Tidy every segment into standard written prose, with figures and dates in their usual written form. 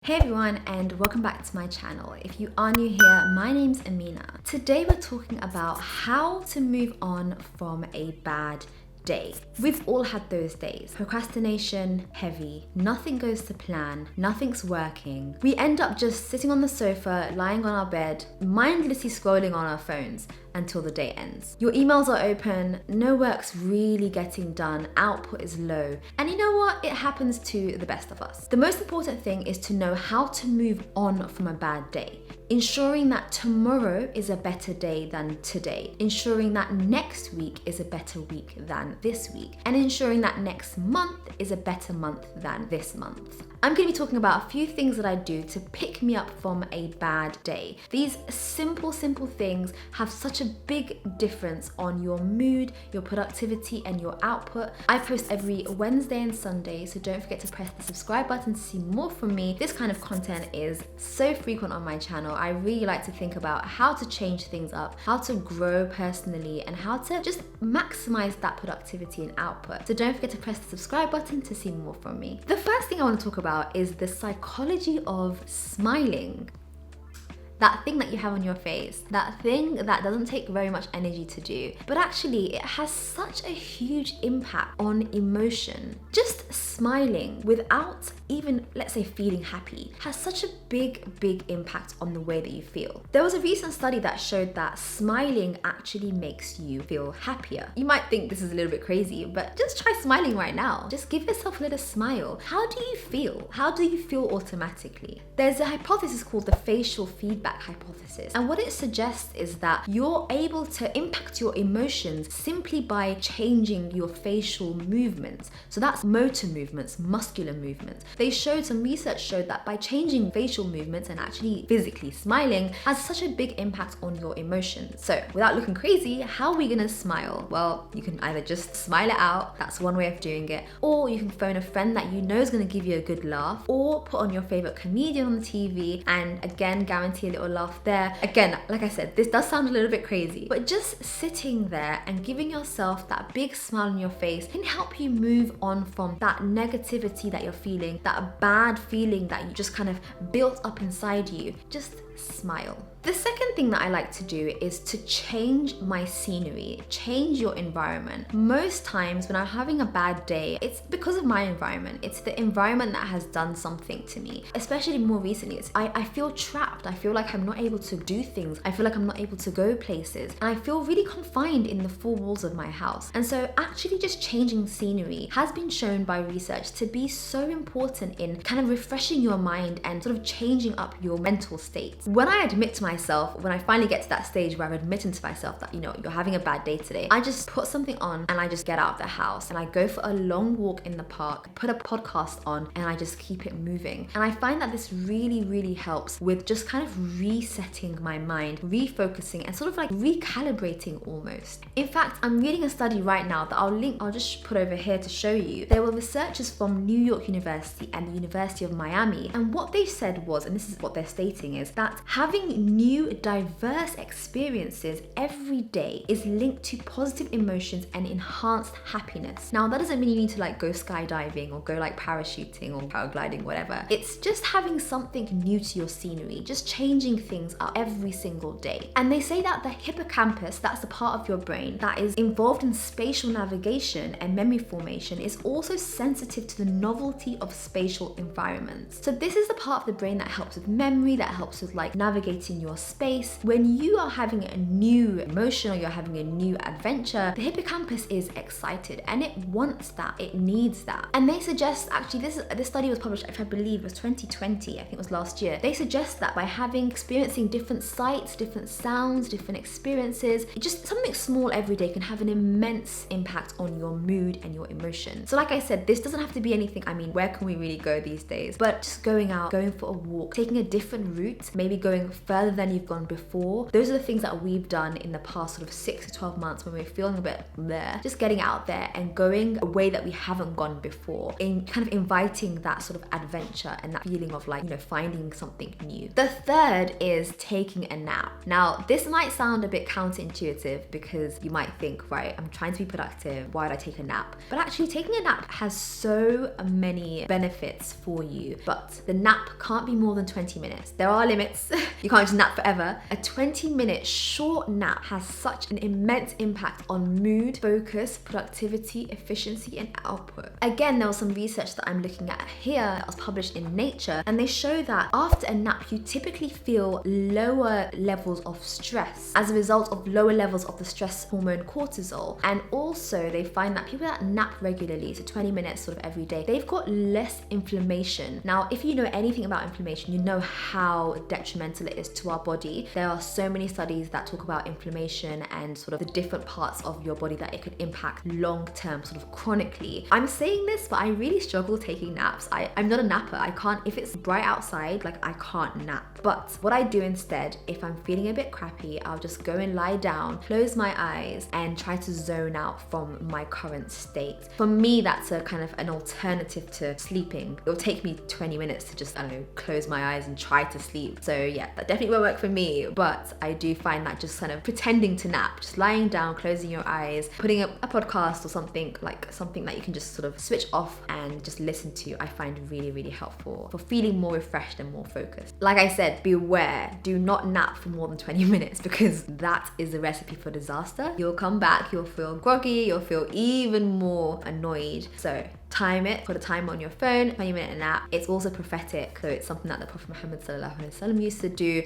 Hey everyone, and welcome back to my channel. If you are new here, my name's Amina. Today we're talking about how to move on from a bad day. We've all had those days. Procrastination, heavy, nothing goes to plan, nothing's working. We end up just sitting on the sofa, lying on our bed, mindlessly scrolling on our phones until the day ends. Your emails are open, no work's really getting done, output is low, and you know what? It happens to the best of us. The most important thing is to know how to move on from a bad day, ensuring that tomorrow is a better day than today, ensuring that next week is a better week than this week, and ensuring that next month is a better month than this month. I'm going to be talking about a few things that I do to pick me up from a bad day. These simple things have such a big difference on your mood, your productivity, and your output. I post every Wednesday and Sunday, so don't forget to press the subscribe button to see more from me. This kind of content is so frequent on my channel. I really like to think about how to change things up, how to grow personally, and how to just maximize that productivity and output. So don't forget to press the subscribe button to see more from me. The first thing I want to talk about is the psychology of smiling. That thing that you have on your face, that thing that doesn't take very much energy to do, but actually it has such a huge impact on emotion. Just smiling without even, let's say, feeling happy has such a big impact on the way that you feel. There was a recent study that showed that smiling actually makes you feel happier. You might think this is a little bit crazy, but just try smiling right now. Just give yourself a little smile. How do you feel? How do you feel automatically? There's a hypothesis called the facial feedback hypothesis, and what it suggests is that you're able to impact your emotions simply by changing your facial movements. So that's motor movements, muscular movements. Some research showed that by changing facial movements and actually physically smiling has such a big impact on your emotions. So without looking crazy, how are we gonna smile? Well, you can either just smile it out, that's one way of doing it, or you can phone a friend that you know is gonna give you a good laugh, or put on your favorite comedian on the TV and again guarantee a little laugh there. Again, like I said, this does sound a little bit crazy, but just sitting there and giving yourself that big smile on your face can help you move on from that negativity that you're feeling, that bad feeling that you just kind of built up inside you. Just smile. The second thing that I like to do is to change my scenery, change your environment. Most times when I'm having a bad day, it's because of my environment. It's the environment that has done something to me. Especially more recently, I feel trapped. I feel like I'm not able to do things. I feel like I'm not able to go places. And I feel really confined in the four walls of my house. And so actually just changing scenery has been shown by research to be so important in kind of refreshing your mind and sort of changing up your mental state. When I admit to myself, when I finally get to that stage where I'm admitting to myself that, you're having a bad day today, I just put something on and I just get out of the house and I go for a long walk in the park, put a podcast on, and I just keep it moving. And I find that this really helps with just kind of resetting my mind, refocusing, and sort of like recalibrating almost. In fact, I'm reading a study right now that I'll just put over here to show you. There were researchers from New York University and the University of Miami, and what they said was, and this is what they're stating, is that having new diverse experiences every day is linked to positive emotions and enhanced happiness. Now, that doesn't mean you need to like go skydiving or go like parachuting or paragliding, whatever. It's just having something new to your scenery, just changing things up every single day. And they say that the hippocampus, that's the part of your brain that is involved in spatial navigation and memory formation, is also sensitive to the novelty of spatial environments. So this is the part of the brain that helps with memory, that helps with like navigating your space. When you are having a new emotion or you're having a new adventure, the hippocampus is excited and it wants that, it needs that. And they suggest, actually this study was published, if I believe it was 2020, I think it was last year. They suggest that by experiencing different sights, different sounds, different experiences, just something small every day can have an immense impact on your mood and your emotion. So like I said, this doesn't have to be anything, where can we really go these days? But just going out, going for a walk, taking a different route, maybe maybe going further than you've gone before. Those are the things that we've done in the past sort of 6 to 12 months when we're feeling a bit there. Just getting out there and going a way that we haven't gone before, in kind of inviting that sort of adventure and that feeling of like, finding something new. The third is taking a nap. Now, this might sound a bit counterintuitive because you might think, right, I'm trying to be productive, why would I take a nap? But actually taking a nap has so many benefits for you, but the nap can't be more than 20 minutes. There are limits. You can't just nap forever. A 20-minute short nap has such an immense impact on mood, focus, productivity, efficiency, and output. Again, there was some research that I'm looking at here that was published in Nature, and they show that after a nap, you typically feel lower levels of stress as a result of lower levels of the stress hormone cortisol. And also they find that people that nap regularly, so 20 minutes sort of every day, they've got less inflammation. Now, if you know anything about inflammation, you know how detrimental it is to our body. There are so many studies that talk about inflammation and sort of the different parts of your body that it could impact long-term, sort of chronically. I'm saying this, but I really struggle taking naps. I'm not a napper. I can't, if it's bright outside, like I can't nap. But what I do instead, if I'm feeling a bit crappy, I'll just go and lie down, close my eyes, and try to zone out from my current state. For me, that's a kind of an alternative to sleeping. It'll take me 20 minutes to just, close my eyes and try to sleep. So yeah, that definitely won't work for me, but I do find that just kind of pretending to nap, just lying down, closing your eyes, putting up a podcast or something that you can just sort of switch off and just listen to, I find really, really helpful for feeling more refreshed and more focused. Like I said, beware, do not nap for more than 20 minutes because that is a recipe for disaster. You'll come back, you'll feel groggy, you'll feel even more annoyed. So time it, put a timer on your phone, 20-minute nap. It's also prophetic, so it's something that the Prophet Muhammad ﷺ used to do,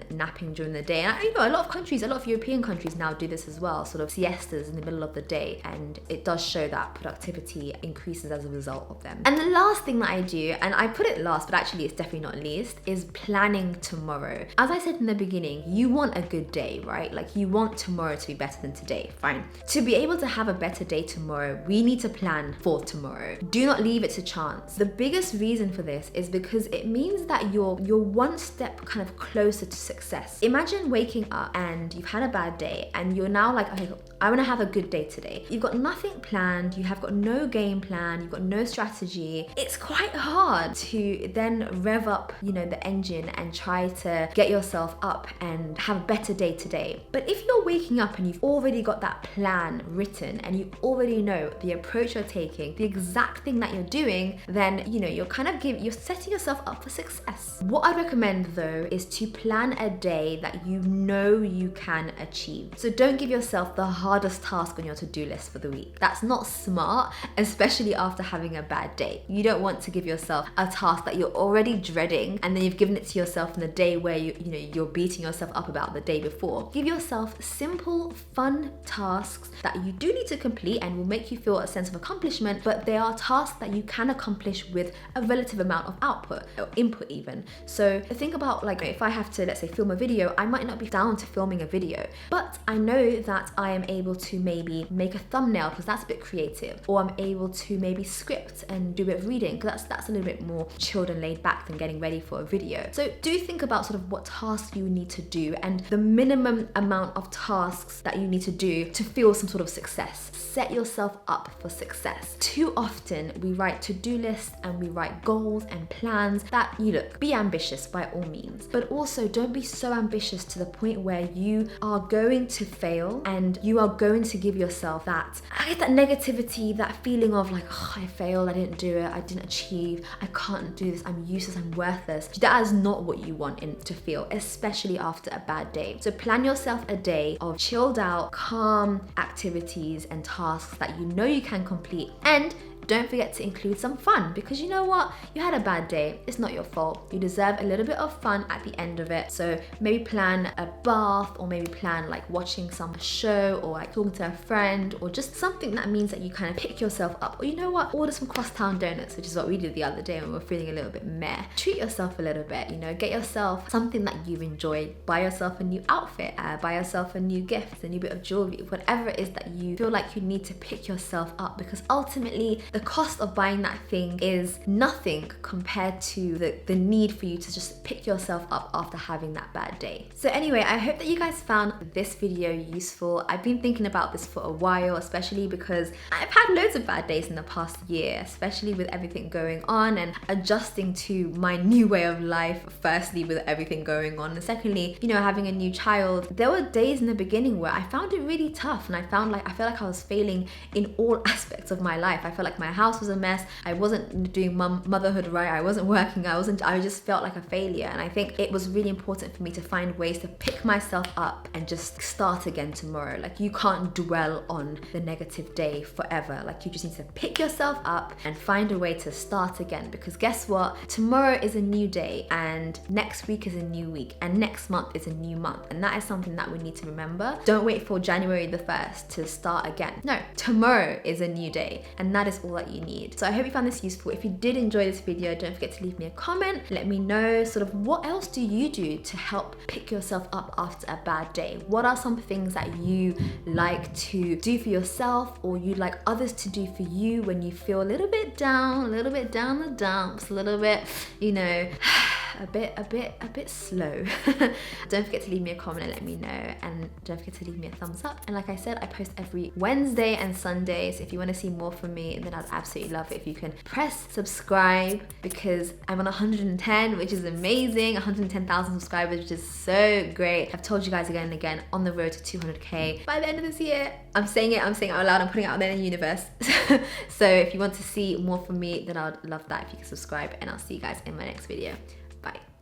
napping during the day. And a lot of countries, a lot of European countries now do this as well, sort of siestas in the middle of the day, and it does show that productivity increases as a result of them. And the last thing that I do, and I put it last, but actually it's definitely not least, is planning tomorrow. As I said in the beginning, you want a good day, right? Like you want tomorrow to be better than today, fine. To be able to have a better day tomorrow, we need to plan for tomorrow. Do not leave it to chance. The biggest reason for this is because it means that you're one step kind of closer to success. Imagine waking up and you've had a bad day and you're now like, okay, I want to have a good day today. You've got nothing planned, you have got no game plan, you've got no strategy. It's quite hard to then rev up, the engine and try to get yourself up and have a better day today. But if you're waking up and you've already got that plan written and you already know the approach you're taking, the exact thing that you're doing, then you're setting yourself up for success. What I recommend though is to plan a day that you know you can achieve. So don't give yourself the hardest task on your to-do list for the week. That's not smart, especially after having a bad day. You don't want to give yourself a task that you're already dreading and then you've given it to yourself in the day where you're beating yourself up about the day before. Give yourself simple, fun tasks that you do need to complete and will make you feel a sense of accomplishment, but they are tasks that you can accomplish with a relative amount of output or input even. So think about if I have to, let's say, film a video, I might not be down to filming a video, but I know that I am able to maybe make a thumbnail because that's a bit creative, or I'm able to maybe script and do a bit of reading because that's a little bit more chilled and laid back than getting ready for a video. So do think about sort of what tasks you need to do and the minimum amount of tasks that you need to do to feel some sort of success. Set yourself up for success. Too often we write to-do lists and we write goals and plans that, be ambitious by all means, but also don't be so ambitious to the point where you are going to fail and you are going to give yourself that negativity, that feeling of like, oh, I failed, I didn't do it, I didn't achieve, I can't do this, I'm useless, I'm worthless. That is not what you want to feel, especially after a bad day. So plan yourself a day of chilled out, calm activities and tasks that you can complete, and don't forget to include some fun, because you know what? You had a bad day. It's not your fault. You deserve a little bit of fun at the end of it. So maybe plan a bath, or maybe plan watching some show, or talking to a friend, or just something that means that you kind of pick yourself up. Or you know what? Order some crosstown donuts, which is what we did the other day when we were feeling a little bit meh. Treat yourself a little bit, get yourself something that you've enjoyed. Buy yourself a new outfit, buy yourself a new gift, a new bit of jewelry, whatever it is that you feel like you need to pick yourself up, because ultimately the cost of buying that thing is nothing compared to the need for you to just pick yourself up after having that bad day. So anyway, I hope that you guys found this video useful. I've been thinking about this for a while, especially because I've had loads of bad days in the past year, especially with everything going on and adjusting to my new way of life, firstly with everything going on, and secondly, you know, having a new child. There were days in the beginning where I found it really tough, and I felt like I was failing in all aspects of my life. I felt like my house was a mess. I wasn't doing motherhood right. I wasn't working. I just felt like a failure. And I think it was really important for me to find ways to pick myself up and just start again tomorrow. Like, you can't dwell on the negative day forever. Like, you just need to pick yourself up and find a way to start again, because guess what? Tomorrow is a new day, and next week is a new week, and next month is a new month. And that is something that we need to remember. Don't wait for January the 1st to start again. No, tomorrow is a new day, and that is all that you need. So I hope you found this useful. If you did enjoy this video, don't forget to leave me a comment. Let me know sort of what else do you do to help pick yourself up after a bad day. What are some things that you like to do for yourself, or you'd like others to do for you when you feel a little bit down the dumps, a little bit, you know, a bit slow. Don't forget to leave me a comment and let me know, and don't forget to leave me a thumbs up. And like I said, I post every Wednesday and Sunday, so if you want to see more from me, then I'd absolutely love it if you can press subscribe, because I'm on 110, which is amazing. 110,000 subscribers, which is so great. I've told you guys again and again, on the road to 200k by the end of this year. I'm saying it out loud, I'm putting it out there in the universe. So if you want to see more from me, then I'd love that if you can subscribe, and I'll see you guys in my next video. Bye.